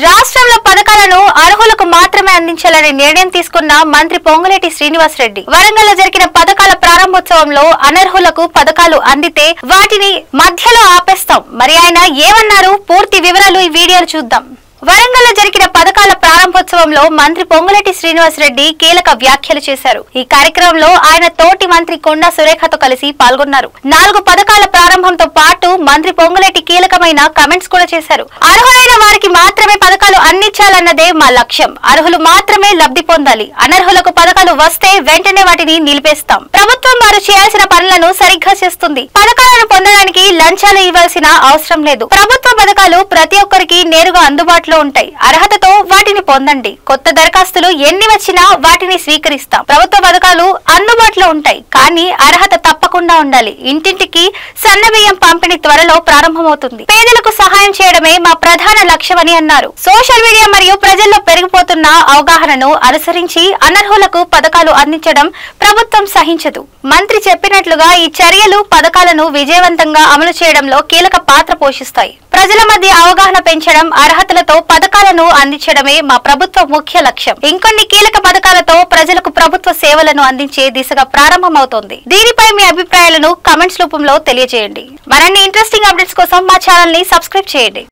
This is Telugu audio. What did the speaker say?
రాష్ట్రంలో పథకాలను అర్హులకు మాత్రమే అందించాలని నిర్ణయం తీసుకున్న మంత్రి పొంగులేటి శ్రీనివాసరెడ్డి వరంగల్లో జరిగిన పథకాల ప్రారంభోత్సవంలో అనర్హులకు పథకాలు అందితే వాటిని మధ్యలో ఆపేస్తాం. మరి ఆయన ఏమన్నారు? పూర్తి వివరాలు ఈ వీడియోలో చూద్దాం. వరంగల్లో జరిగిన పథకాల ప్రారంభోత్సవంలో మంత్రి పొంగులేటి శ్రీనివాసరెడ్డి కీలక వ్యాఖ్యలు చేశారు. ఈ కార్యక్రమంలో ఆయన తోటి మంత్రి కొండా సురేఖతో కలిసి పాల్గొన్నారు. 4 పథకాల ప్రారంభంతో పాటు మంత్రి పొంగులేటి కీలకమైన కమెంట్స్ కూడా చేశారు. అర్హులైన వారికి మాత్రమే పథకాలు అందించాలన్నదే మా లక్ష్యం. అర్హులు మాత్రమే లబ్ధి పొందాలి. అనర్హులకు పథకాలు వస్తే వెంటనే వాటిని నిలిపేస్తాం. ప్రభుత్వం వారు చేయాల్సిన పనులను సరిగ్గా చేస్తుంది. పథకాలను పొందడానికి లంచాలు ఇవ్వాల్సిన అవసరం లేదు. ప్రభుత్వ పథకాలు ప్రతి ఒక్కరికి నేరుగా అందుబాటులో ఉంటాయి. అర్హతతో వాటిని పొందండి. కొత్త దరఖాస్తులు ఎన్ని వచ్చినా వాటిని స్వీకరిస్తాం. ప్రభుత్వ పథకాలు అందుబాటులో ఉంటాయి, కానీ అర్హత తప్పకుండా ఉండాలి. ఇంటింటికి సన్నబియ్యం పంపిణీ త్వరలో ప్రారంభమవుతుంది. పేదలకు సహాయం చేయడమే మా ప్రధాన లక్ష్యమని అన్నారు. సోషల్ మీడియా మరియు ప్రజల్లో పెరిగిపోతున్న అవగాహనను అనుసరించి అనర్హులకు పథకాలు అందించడం ప్రభుత్వం సహించదు. మంత్రి చెప్పినట్లుగా ఈ చర్యలు పథకాలను విజయవంతంగా అమలు చేయడంలో కీలక పాత్ర పోషిస్తాయి. ప్రజల మధ్య అవగాహన పెంచడం, అర్హతలతో పథకాలను అందించడమే మా ప్రభుత్వ ముఖ్య లక్ష్యం. ఇంకొన్ని కీలక పథకాలతో ప్రజలకు ప్రభుత్వ సేవలను అందించే దిశగా ప్రారంభమవుతోంది. దీనిపై మీ అభిప్రాయాలను కామెంట్స్ రూపంలో తెలియజేయండి. మరిన్ని ఇంట్రెస్టింగ్ అప్డేట్స్ కోసం మా ఛానల్ ని సబ్స్క్రైబ్ చేయండి.